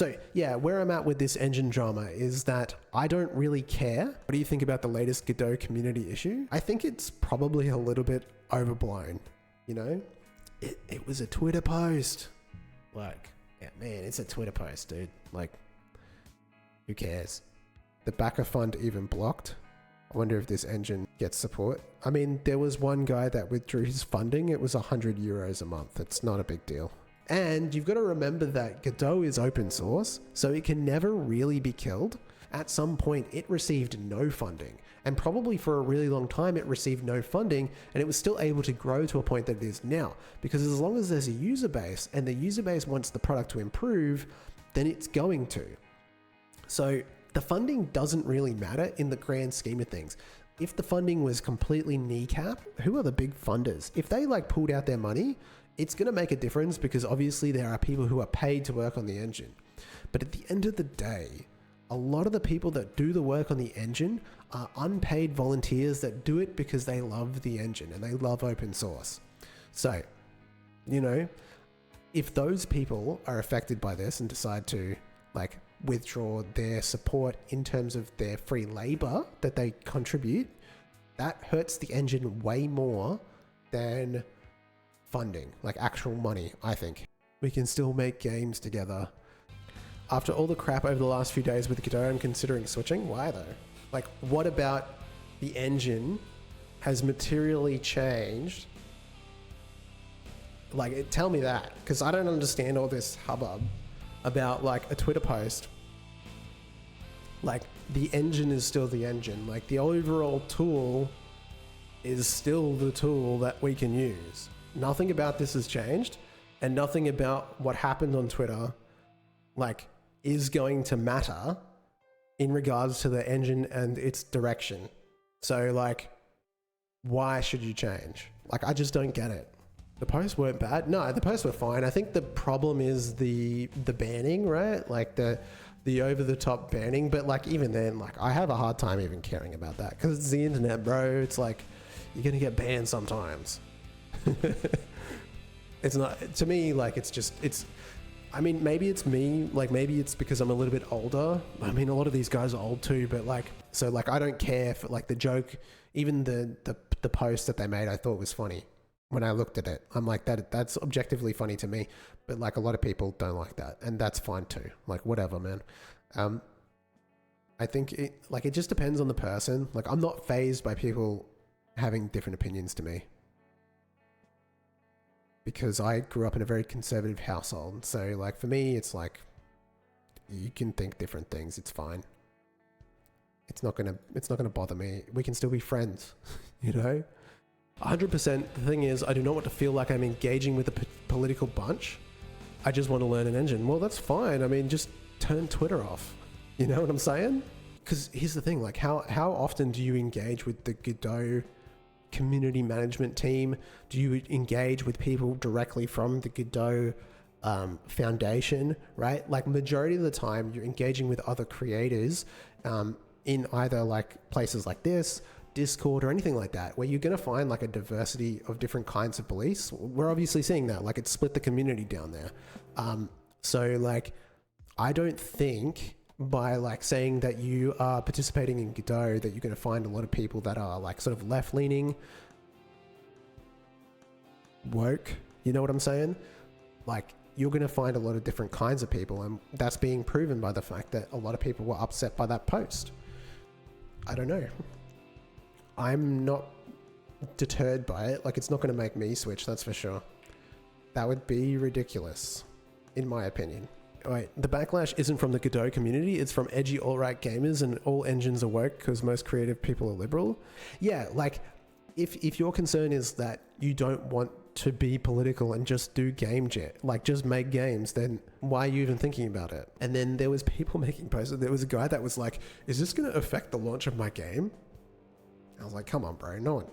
So yeah, where I'm at with this engine drama is that I don't really care. What do you think about the latest Godot community issue? I think it's probably a little bit overblown, you know? It was a Twitter post. Like, yeah, man, it's a Twitter post, dude. Like, who cares? The backer fund even blocked. I wonder if this engine gets support. I mean, there was one guy that withdrew his funding. It was 100 euros a month. It's not a big deal. And you've got to remember that Godot is open source, so it can never really be killed. At some point, it received no funding, and probably for a really long time, it received no funding, and it was still able to grow to a point that it is now. Because as long as there's a user base, and the user base wants the product to improve, then it's going to. So the funding doesn't really matter in the grand scheme of things. If the funding was completely kneecapped, who are the big funders? If they like pulled out their money, it's going to make a difference because obviously there are people who are paid to work on the engine. But at the end of the day, a lot of the people that do the work on the engine are unpaid volunteers that do it because they love the engine and they love open source. So, you know, if those people are affected by this and decide to like withdraw their support in terms of their free labor that they contribute, that hurts the engine way more than funding, like actual money, I think. We can still make games together. After all the crap over the last few days with Godot, I'm considering switching. Why though? Like, what about the engine has materially changed? Like, tell me that, because I don't understand all this hubbub about like a Twitter post. Like, the engine is still the engine. Like, the overall tool is still the tool that we can use. Nothing about this has changed, and nothing about what happened on Twitter like is going to matter in regards to the engine and its direction. So like, why should you change? Like, I just don't get it. The posts weren't bad. No, the posts were fine. I think the problem is the banning, right? Like the over the top banning. But like, even then, like, I have a hard time even caring about that because it's the internet, bro. It's like, you're gonna get banned sometimes. It's not, to me, like, it's I mean, maybe it's me, like maybe it's because I'm a little bit older. I mean, a lot of these guys are old too, but like, so like, I don't care for like the joke, even the post that they made, I thought was funny. When I looked at it, I'm like, that's objectively funny to me, but like a lot of people don't like that, and that's fine too. Like, whatever, man. I think it just depends on the person. Like, I'm not fazed by people having different opinions to me, because I grew up in a very conservative household. So like, for me, it's like, you can think different things. It's fine. It's not gonna bother me. We can still be friends, you know? 100%. The thing is, I do not want to feel like I'm engaging with a political bunch. I just want to learn an engine. Well, that's fine. I mean, just turn Twitter off. You know what I'm saying? Because here's the thing, like, how often do you engage with the Godot community management team? Do you engage with people directly from the Godot foundation, right? Like, majority of the time you're engaging with other creators in either like places like this, Discord, or anything like that, where you're going to find like a diversity of different kinds of beliefs. We're obviously seeing that, like, it's split the community down there. So like, I don't think by like saying that you are participating in Godot that you're going to find a lot of people that are like sort of left-leaning, woke, you know what I'm saying? Like, you're going to find a lot of different kinds of people, and that's being proven by the fact that a lot of people were upset by that post. I don't know. I'm not deterred by it. Like, it's not going to make me switch, that's for sure. That would be ridiculous, in my opinion. Wait, the backlash isn't from the Godot community, it's from edgy alt-right gamers and all engines are woke because most creative people are liberal. Yeah, like, if your concern is that you don't want to be political and just do game jet, like just make games, then why are you even thinking about it? And then there was people making posts. There was a guy that was like, is this going to affect the launch of my game? I was like, come on, bro. No one,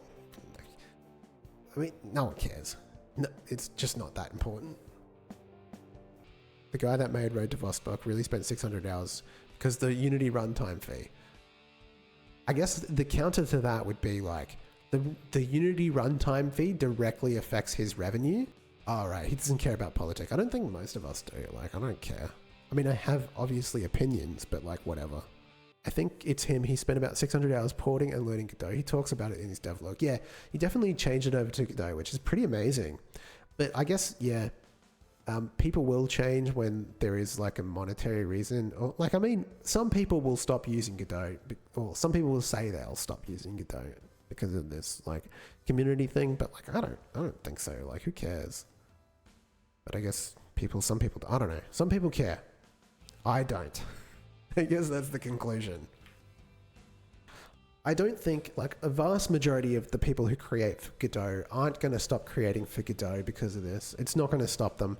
I mean, no one cares. No, it's just not that important. The guy that made Road to Vostok really spent 600 hours because the Unity runtime fee. I guess the counter to that would be like, the Unity runtime fee directly affects his revenue. All right, he doesn't care about politics. I don't think most of us do. Like, I don't care. I mean, I have obviously opinions, but like whatever. I think it's him. He spent about 600 hours porting and learning Godot. He talks about it in his devlog. Yeah, he definitely changed it over to Godot, which is pretty amazing. But I guess, yeah, people will change when there is like a monetary reason. Or like, I mean, some people will stop using Godot, or some people will say they'll stop using Godot because of this like community thing. But like, I don't think so. Like, who cares? But I guess some people, I don't know. Some people care. I don't. I guess that's the conclusion. I don't think like a vast majority of the people who create for Godot aren't going to stop creating for Godot because of this. It's not going to stop them.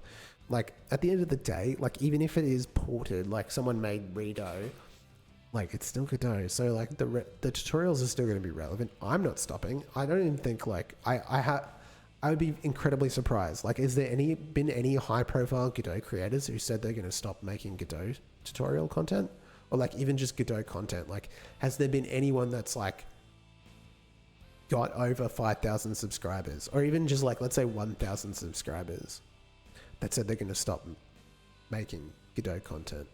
Like at the end of the day, like even if it is ported, like someone made Redo, like it's still Godot. So like the tutorials are still going to be relevant. I'm not stopping. I don't even think like I would be incredibly surprised. Like, is there been any high profile Godot creators who said they're going to stop making Godot tutorial content? Or like even just Godot content? Like, has there been anyone that's like got over 5,000 subscribers, or even just like, let's say 1,000 subscribers that said they're going to stop making Godot content?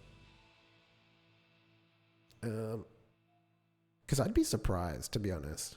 Because I'd be surprised, to be honest.